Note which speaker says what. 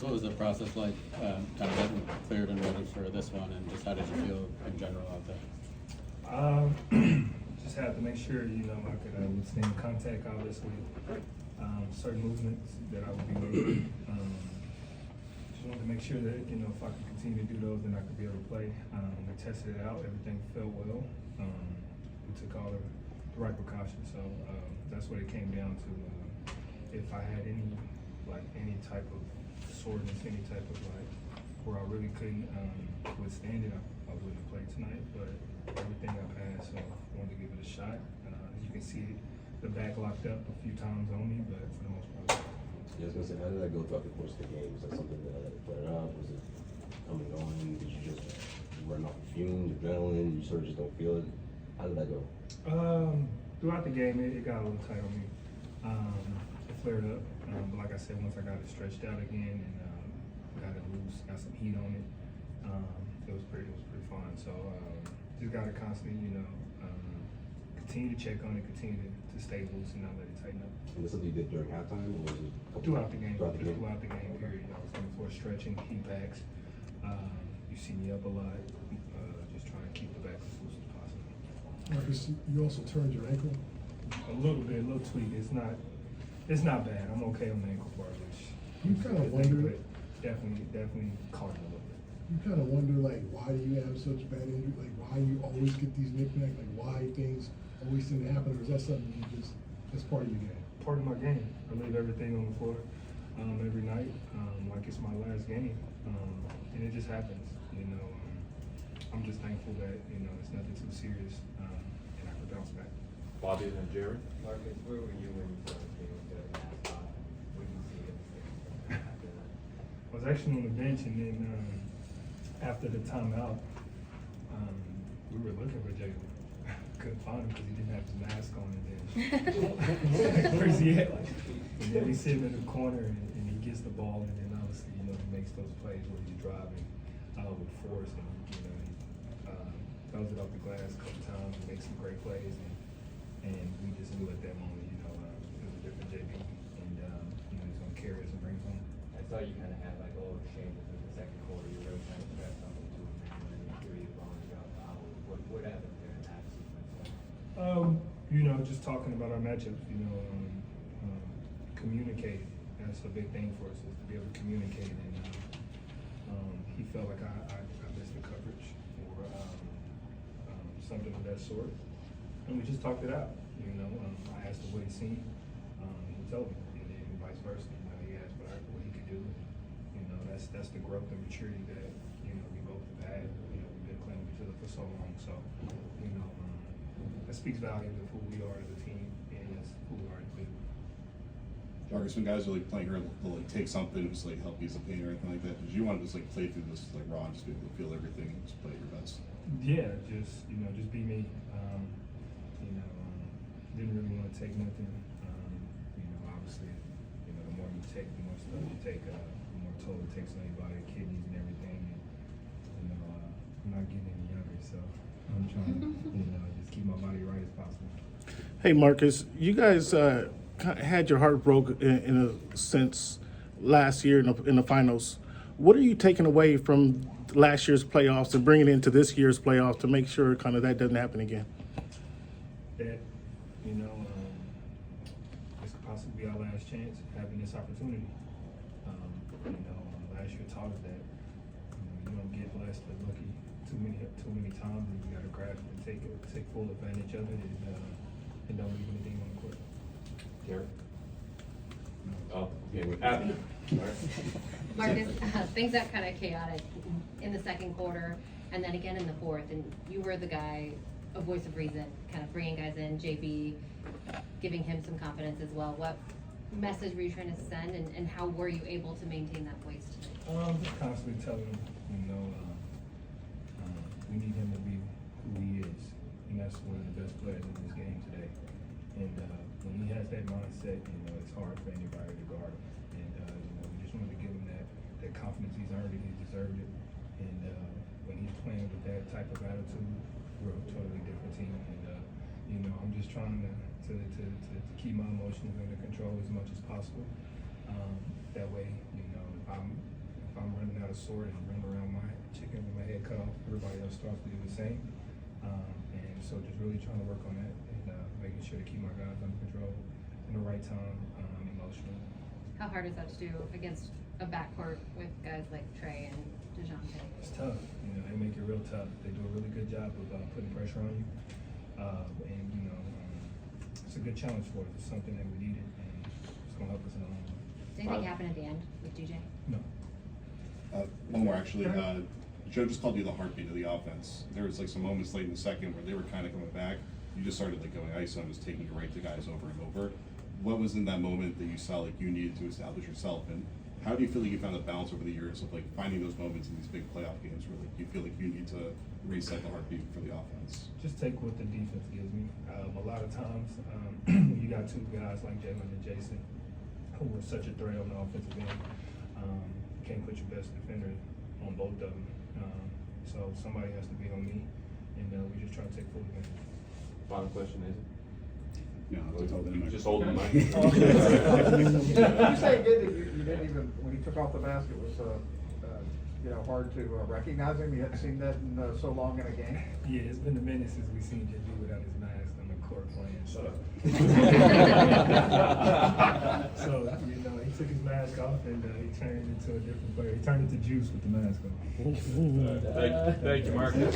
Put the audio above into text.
Speaker 1: what was the process like, kind of getting cleared and ready for this one, and just how did you feel in general out there?
Speaker 2: Just had to make sure, I could withstand contact, obviously. Certain movements that I would be making. Just wanted to make sure that, if I could continue to do those, then I could be able to play. We tested it out, everything felt well. We took all the right precautions, so that's what it came down to. If I had any type of soreness, any type of where I really couldn't withstand it, I wouldn't have played tonight. But everything I passed, so I wanted to give it a shot. As you can see, the back locked up a few times on me, but for the most part.
Speaker 3: Yeah, I was gonna say, how did that go throughout the course of the game? Was that something that put it up? Was it coming on? Did you just run off fumes, adrenaline? You sort of just don't feel it? How did that go?
Speaker 2: Throughout the game, it got a little tight on me. It flared up, but like I said, once I got it stretched out again and got it loose, got some heat on it, it was pretty fun. So just got to constantly, continue to check on it, continue to stay loose and not let it tighten up.
Speaker 3: And this something you did during halftime, or was it
Speaker 2: throughout the game?
Speaker 3: Throughout the game,
Speaker 2: Period. I was looking for stretching, heat packs. You see me up a lot, just trying to keep the back as loose as possible.
Speaker 4: Marcus, you also turned your ankle.
Speaker 2: A little bit, a little tweak. It's not bad. I'm okay on the ankle part, which
Speaker 4: You kind of wonder.
Speaker 2: definitely caught it a little bit.
Speaker 4: You kind of wonder, why do you have such bad injury? Why you always get these knickknacks? Why things always seem to happen? Or is that something that's part of your game?
Speaker 2: Part of my game. I leave everything on the floor every night, like it's my last game, and it just happens. I'm just thankful that it's nothing too serious, and I could bounce back.
Speaker 5: Bobby and Jaren.
Speaker 6: Marcus, where were you when you saw the game go halftime? What did you see after that?
Speaker 2: I was actually on the bench, and then after the timeout, we were looking for Jalen. Couldn't find him because he didn't have his mask on, and then where's he at? And then we see him in the corner, and he gets the ball, and then obviously he makes those plays where he's driving with force, and he throws it off the glass a couple times and makes some great plays, and we just knew at that moment, it was a different JB, and he's gonna carry us and bring us home.
Speaker 6: I saw you kind of had like a little exchanges in the second quarter. You really kind of pressed something to him, and then you threw your phone and got fouled. What happened there in that sequence?
Speaker 2: Just talking about our matchups, communicating. That's a big thing for us, is to be able to communicate. And he felt like I missed the coverage or something of that sort. And we just talked it out. I asked him what he seen. He told me, and then vice versa. He asked what he could do. That's the growth and maturity that we both have had. We've been playing with each other for so long. So that speaks volumes of who we are as a team and as who we are as a league.
Speaker 7: Marcus, when guys are playing here, they'll take something, just help ease the pain or anything like that. Did you want to just play through this raw and just be able to feel everything and just play your best?
Speaker 2: Yeah, just be me. Didn't really want to take nothing. Obviously, the more you take, the more stuff you take, the more toll it takes on your body, kidneys and everything. And I'm not getting any younger, so I'm trying to just keep my body right as possible.
Speaker 8: Hey Marcus, you guys had your heart broke in a sense last year in the finals. What are you taking away from last year's playoffs and bringing it into this year's playoffs to make sure kind of that doesn't happen again?
Speaker 2: That this could possibly be our last chance having this opportunity. Last year taught us that you don't get blessed or lucky too many times, and you got to grab it and take full advantage of it, and don't leave anything on the court.
Speaker 5: Jaren. Oh, yeah, we're happy.
Speaker 9: Marcus, things got kind of chaotic in the second quarter and then again in the fourth, and you were the guy, a voice of reason, kind of bringing guys in, JB, giving him some confidence as well. What message were you trying to send, and how were you able to maintain that voice tonight?
Speaker 2: Just constantly telling him, we need him to be who he is, and that's one of the best players in this game today. And when he has that mindset, it's hard for anybody to guard him. And we just wanted to give him that confidence. He's earned it, he deserved it. And when he's playing with that type of attitude, we're a totally different team. And I'm just trying to keep my emotions under control as much as possible. That way, sword and run around my chicken with my head cut off. Everybody else starts to do the same. And so just really trying to work on that and making sure to keep my guys under control in the right time, emotionally.
Speaker 9: How hard is that to do against a backcourt with guys like Trey and DeJounte?
Speaker 2: It's tough, you know, they make it real tough. They do a really good job of putting pressure on you. And, you know, it's a good challenge for us. It's something that we needed, and it's going to help us in the long run.
Speaker 9: Did anything happen at the end with DJ?
Speaker 2: No.
Speaker 7: One more actually. Joe just called you the heartbeat of the offense. There was like some moments late in the second where they were kind of coming back. You just started like going ISO and just taking it right to guys over and over. What was in that moment that you saw like you needed to establish yourself, and how do you feel like you found a balance over the years of like finding those moments in these big playoff games where like you feel like you need to reset the heartbeat for the offense?
Speaker 2: Just take what the defense gives me. A lot of times, you got two guys like Jalen and Jason who were such a threat on the offensive end. You can't put your best defender on both of them. So somebody has to be on me, and we just try to take full advantage.
Speaker 5: Final question, is
Speaker 7: Yeah, I'll tell them.
Speaker 5: Just hold the mic.
Speaker 10: Did you say again that you didn't even, when he took off the mask, it was, you know, hard to recognize him? You hadn't seen that in so long in a game?
Speaker 2: Yeah, it's been a minute since we've seen JB without his mask on the court playing. So, so you know, he took his mask off and he turned into a different player. He turned into Juice with the mask on.
Speaker 5: Thank you, Marcus.